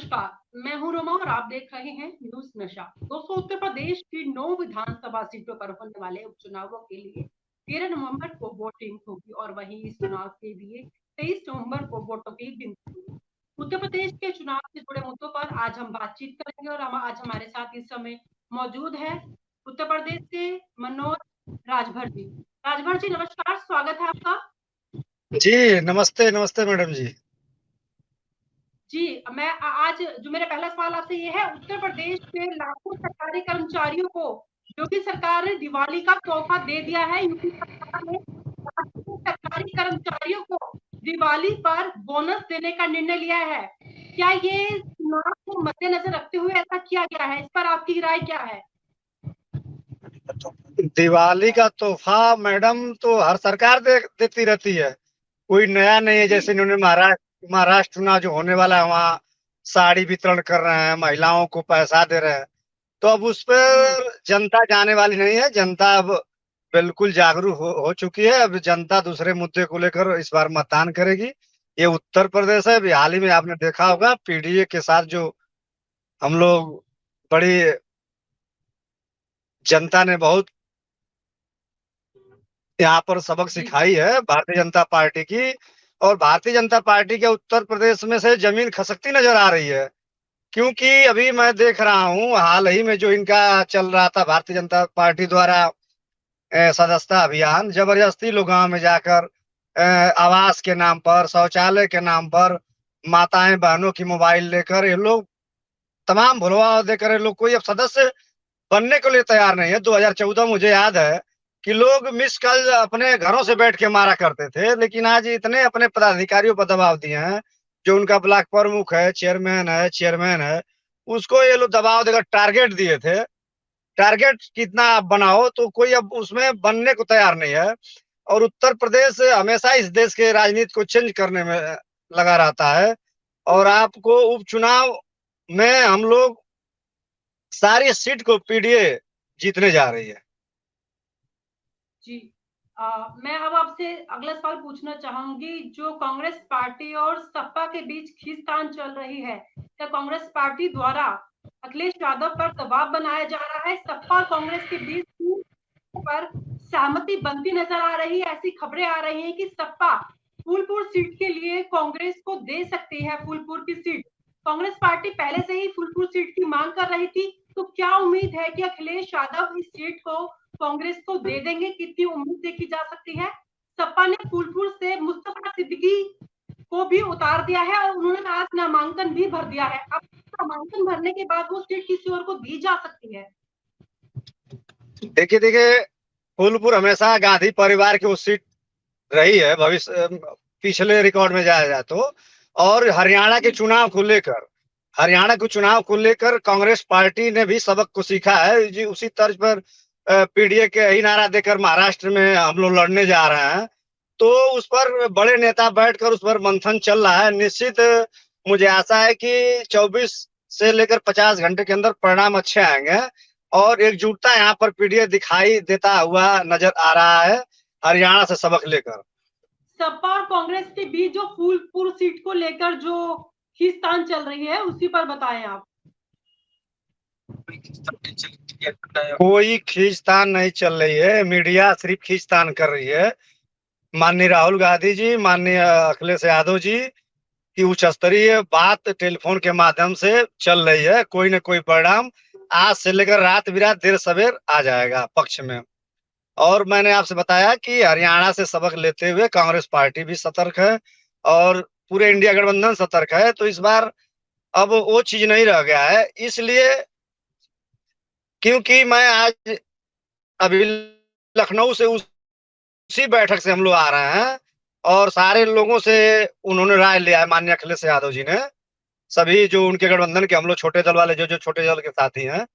नमस्कार, मैं हूँ रोमा और आप देख रहे हैं न्यूज नशा। दोस्तों, उत्तर प्रदेश की 9 विधानसभा सीटों पर होने वाले उपचुनावों के लिए 13 नवंबर को वोटिंग होगी और वहीं इस चुनाव के लिए 23 नवंबर को वोटों की गिनती होगी। उत्तर प्रदेश के चुनाव से जुड़े मुद्दों पर आज हम बातचीत करेंगे और आज हमारे साथ इस समय मौजूद है उत्तर प्रदेश के मनोज राजभर जी। राजभर जी, नमस्कार, स्वागत है आपका। जी, नमस्ते नमस्ते मैडम जी। जी, मैं आज जो मेरा पहला सवाल आपसे ये है, उत्तर प्रदेश के लाखों सरकारी कर्मचारियों को योगी सरकार ने दिवाली का तोहफा दे दिया है। यूपी सरकार ने राज्य के सरकारी कर्मचारियों को दिवाली पर बोनस देने का निर्णय लिया है। क्या ये चुनाव को मद्देनजर रखते हुए ऐसा किया गया है? इस पर आपकी राय क्या है? दिवाली का तोहफा मैडम तो हर सरकार देती रहती है, कोई नया नहीं है। जी, जैसे इन्होंने महाराष्ट्र चुनाव जो होने वाला है, वहाँ साड़ी वितरण कर रहे हैं, महिलाओं को पैसा दे रहे हैं। तो अब उस जी, पर जनता जाने वाली नहीं है। जनता अब बिल्कुल जागरूक हो चुकी है। अब जनता दूसरे मुद्दे को लेकर इस बार मतदान करेगी। ये उत्तर प्रदेश है। अभी हाल ही में आपने देखा होगा पीडीए के साथ जो हम लोग बड़ी जनता ने बहुत यहाँ पर सबक जी, सिखाई है भारतीय जनता पार्टी की। और भारतीय जनता पार्टी के उत्तर प्रदेश में से जमीन खसकती नजर आ रही है, क्योंकि अभी मैं देख रहा हूँ हाल ही में जो इनका चल रहा था भारतीय जनता पार्टी द्वारा सदस्यता अभियान, जबरदस्ती लोग गांव में जाकर आवास के नाम पर, शौचालय के नाम पर माताएं बहनों की मोबाइल लेकर ये लोग तमाम भुलवा देकर ये लोग कोई अब सदस्य बनने के लिए तैयार नहीं है। 2014 मुझे याद है कि लोग मिस कॉल अपने घरों से बैठ के मारा करते थे, लेकिन आज इतने अपने पदाधिकारियों पर दबाव दिए हैं। जो उनका ब्लॉक प्रमुख है, चेयरमैन है, उसको ये लोग दबाव देकर टारगेट दिए थे। टारगेट कितना आप बनाओ तो कोई अब उसमें बनने को तैयार नहीं है। और उत्तर प्रदेश हमेशा इस देश के राजनीति को चेंज करने में लगा रहता है। और आपको उपचुनाव में हम लोग सारी सीट को पीडीए जीतने जा रही है। जी। मैं अब आपसे अगला सवाल पूछना चाहूंगी। जो कांग्रेस पार्टी और सपा के बीच खींचतान चल रही है, क्या कांग्रेस पार्टी द्वारा अखिलेश यादव पर दबाव बनाया जा रहा है? सपा और कांग्रेस के बीच पर सहमति बनती नजर आ रही है। ऐसी खबरें आ रही हैं कि सपा फूलपुर सीट के लिए कांग्रेस को दे सकती है। फूलपुर की सीट कांग्रेस पार्टी पहले से ही फूलपुर सीट की मांग कर रही थी, तो क्या उम्मीद है कि अखिलेश यादव इस सीट को कांग्रेस को दे देंगे? कितनी उम्मीद देखी जा सकती है? सपा ने फूलपुर से मुस्तफा सिद्दीकी को भी उतार दिया है और उन्होंने आज नामांकन भी भर दिया है। अब नामांकन भरने के बाद वो सीट किसी और को दी जा सकती है। देखिए देखिए, फूलपुर हमेशा गांधी परिवार की वो सीट रही है भविष्य, पिछले रिकॉर्ड में जाया जाए तो। और हरियाणा के चुनाव को लेकर कांग्रेस पार्टी ने भी सबक को सीखा है जी। उसी तर्ज पर पीडीए के यही नारा देकर महाराष्ट्र में हम लोग लड़ने जा रहे हैं। तो उस पर बड़े नेता बैठकर उस पर मंथन चल रहा है। निश्चित मुझे आशा है कि 24 से लेकर 50 घंटे के अंदर परिणाम अच्छे आएंगे। और एकजुटता यहाँ पर पीडीए दिखाई देता हुआ नजर आ रहा है, हरियाणा से सबक लेकर। सपा और कांग्रेस के बीच जो फूलपुर सीट को लेकर जो खींचतान चल रही है, उसी पर बताएं आप। कोई खींचतान नहीं चल रही है, मीडिया सिर्फ खींचतान कर रही है। माननीय राहुल गांधी जी, माननीय अखिलेश यादव जी की उच्च स्तरीय बात टेलीफोन के माध्यम से चल रही है। कोई न कोई परिणाम आज से लेकर रात बिरात देर सवेर आ जाएगा पक्ष में। और मैंने आपसे बताया कि हरियाणा से सबक लेते हुए कांग्रेस पार्टी भी सतर्क है और पूरे इंडिया गठबंधन सतर्क है। तो इस बार अब वो चीज नहीं रह गया है। इसलिए क्योंकि मैं आज अभी लखनऊ से उसी बैठक से हम लोग आ रहे हैं और सारे लोगों से उन्होंने राय लिया है, माननीय अखिलेश यादव जी ने। सभी जो उनके गठबंधन के हम लोग छोटे दल वाले जो जो छोटे दल के साथी हैं,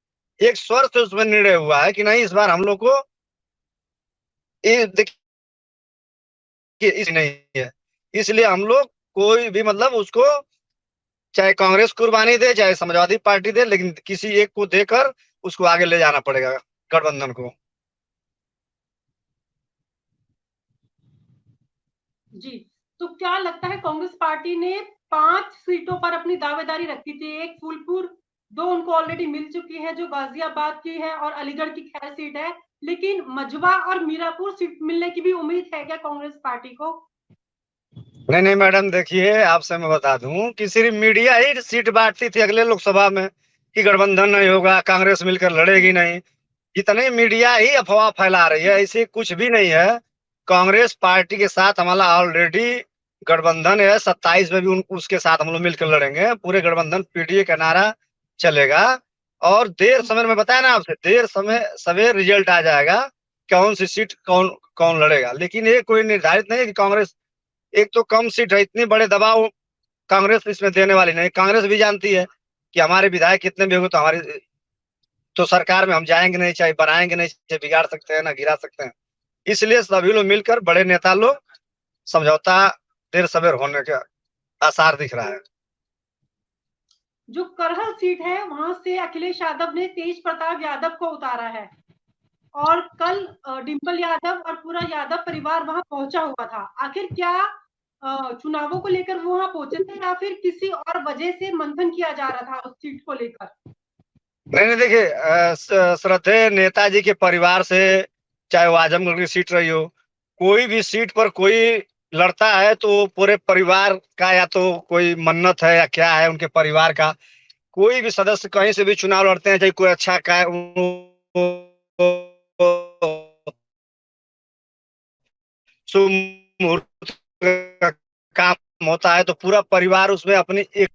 एक स्वर से उसमें निर्णय हुआ है कि नहीं, इस बार हम लोग को ये देखिए इस नहीं है। इसलिए हम लोग कोई भी मतलब उसको, चाहे कांग्रेस कुर्बानी दे चाहे समाजवादी पार्टी दे, लेकिन किसी एक को देकर उसको आगे ले जाना पड़ेगा गठबंधन को। जी, तो क्या लगता है कांग्रेस पार्टी ने 5 सीटों पर अपनी दावेदारी रखी थी। एक फूलपुर, 2 उनको ऑलरेडी मिल चुकी है जो गाजियाबाद की है और अलीगढ़ की खैर सीट है, लेकिन मझवा और मीरापुर सीट मिलने की भी उम्मीद है क्या कांग्रेस पार्टी को? नहीं नहीं मैडम, देखिए आपसे मैं बता दूं कि सिर्फ मीडिया ही सीट बांटती थी अगले लोकसभा में कि गठबंधन नहीं होगा, कांग्रेस मिलकर लड़ेगी नहीं। इतने मीडिया ही अफवाह फैला रही है, ऐसे कुछ भी नहीं है। कांग्रेस पार्टी के साथ हमारा ऑलरेडी गठबंधन है, 27 में भी उसके साथ हम लोग मिलकर लड़ेंगे। पूरे गठबंधन पीडीए का नारा चलेगा और देर समय में बताया ना आपसे, देर समय सवेर रिजल्ट आ जाएगा कौन सी सीट कौन कौन लड़ेगा। लेकिन ये कोई निर्धारित नहीं है कि कांग्रेस, एक तो कम सीट है, इतने बड़े दबाव कांग्रेस इसमें देने वाली नहीं। कांग्रेस भी जानती है कि हमारे विधायक कितने भी होंगे तो हमारी तो सरकार में हम जाएंगे नहीं, चाहे बनाएंगे नहीं, चाहे बिगाड़ सकते हैं ना गिरा सकते हैं। इसलिए सभी लोग मिलकर, बड़े नेता लोग, समझौता देर सवेर होने का आसार दिख रहा है। जो करहल सीट है वहां से अखिलेश यादव ने तेज प्रताप यादव को उतारा है और कल डिंपल यादव और पूरा यादव परिवार वहां पहुंचा हुआ था। आखिर क्या चुनावों को लेकर वो वहां पहुंचे थे या फिर किसी और वजह से मंथन किया जा रहा था उस सीट को लेकर? नहीं नहीं, देखिए श्रद्धेय नेताजी के परिवार से, चाहे वो आजमगढ़ की सीट रही हो, कोई भी सीट पर कोई लड़ता है तो पूरे परिवार का या तो कोई मन्नत है या क्या है उनके परिवार का। कोई भी सदस्य कहीं से भी चुनाव लड़ते हैं, चाहे कोई अच्छा का शुभ मुहूर्त का काम होता है तो पूरा परिवार उसमें अपनी एक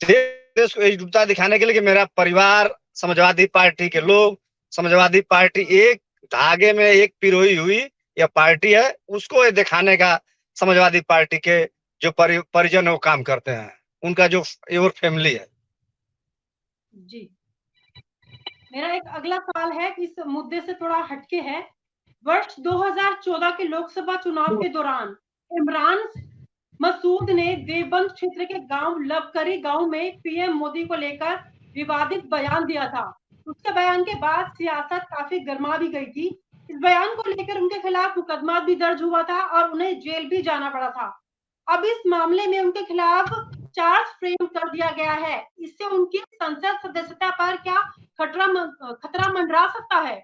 देश को एकजुटता दिखाने के लिए कि मेरा परिवार, समाजवादी पार्टी के लोग, समाजवादी पार्टी एक धागे में एक पिरोई हुई यह पार्टी है, उसको ये दिखाने का समाजवादी पार्टी के जो परिजन है वो काम करते हैं, उनका जो और फैमिली है। जी, मेरा एक अगला सवाल है, इस मुद्दे से थोड़ा हटके है। वर्ष 2014 के लोकसभा चुनाव के दौरान इमरान मसूद ने देवबंद क्षेत्र के गांव लवकरी गांव में पीएम मोदी को लेकर विवादित बयान दिया था। उसके बयान के बाद सियासत काफी गर्मा भी गई थी। इस बयान को लेकर उनके खिलाफ मुकदमा भी दर्ज हुआ था और उन्हें जेल भी जाना पड़ा था। अब इस मामले में उनके खिलाफ चार्ज फ्रेम कर दिया गया है। इससे उनकी संसद सदस्यता पर क्या खतरा मंडरा सकता है?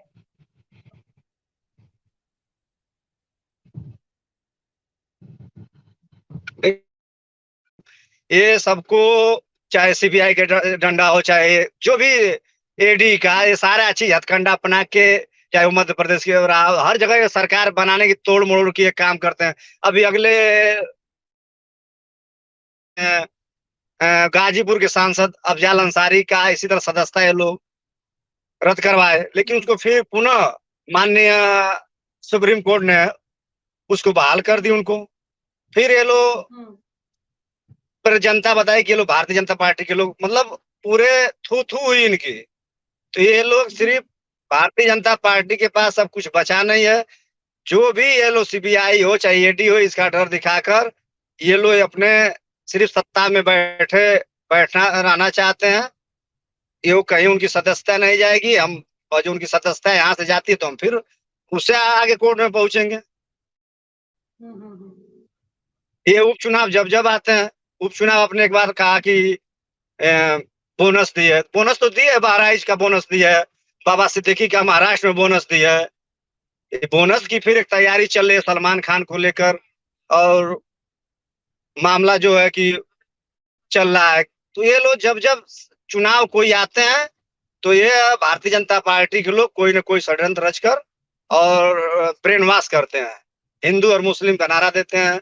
ये सबको, चाहे सीबीआई के डंडा हो, चाहे जो भी एडी का, ये सारा चीज हथकंडा अपना के, चाहे वो मध्य प्रदेश की हर जगह सरकार बनाने की तोड़ मोड़ की काम करते हैं। अभी अगले गाजीपुर के सांसद अफजाल अंसारी का इसी तरह सदस्यता ये लोग रद्द करवाए, लेकिन उसको फिर पुनः माननीय सुप्रीम कोर्ट ने उसको बहाल कर दी उनको। फिर ये लोग पर जनता बताए कि ये लोग भारतीय जनता पार्टी के लोग, मतलब पूरे थू थू हुई इनकी। तो ये लोग सिर्फ भारतीय जनता पार्टी के पास अब कुछ बचा नहीं है। जो भी ये लोग सीबीआई हो चाहे ईडी हो, इसका डर दिखाकर ये लोग अपने सिर्फ सत्ता में बैठना रहना चाहते हैं। ये कहीं उनकी सदस्यता नहीं जाएगी, हम और जो उनकी सदस्यता यहाँ से जाती है तो हम फिर उससे आगे कोर्ट में पहुंचेंगे। ये उपचुनाव जब जब आते हैं, उपचुनाव अपने एक बार कहा कि बोनस दी है, बोनस तो दी है, बहराइच का बोनस दी है, बाबा सिद्दीकी का महाराष्ट्र में बोनस दी है। बोनस की फिर एक तैयारी चल रही है सलमान खान को लेकर, और मामला जो है कि चल रहा है। तो ये लोग जब जब चुनाव कोई आते हैं तो ये भारतीय जनता पार्टी के लोग कोई ना कोई षड्यंत्र रचकर और ब्रेन वॉश करते हैं, हिंदू और मुस्लिम का नारा देते हैं।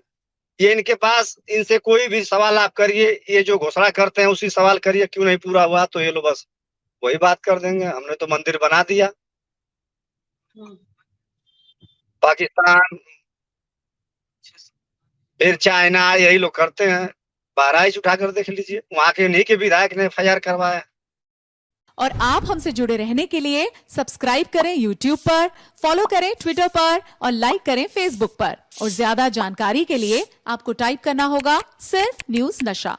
ये इनके पास, इनसे कोई भी सवाल आप करिए, ये जो घोषणा करते हैं उसी सवाल करिए क्यों नहीं पूरा हुआ, तो ये लोग बस वही बात कर देंगे, हमने तो मंदिर बना दिया। पाकिस्तान, फिर चाइना, यही लोग करते हैं। बहराइच उठाकर देख लीजिए, वहां के नहीं के विधायक ने एफआईआर करवाया। और आप हमसे जुड़े रहने के लिए सब्सक्राइब करें YouTube पर, फॉलो करें Twitter पर और लाइक करें Facebook पर। और ज्यादा जानकारी के लिए आपको टाइप करना होगा सिर्फ न्यूज नशा।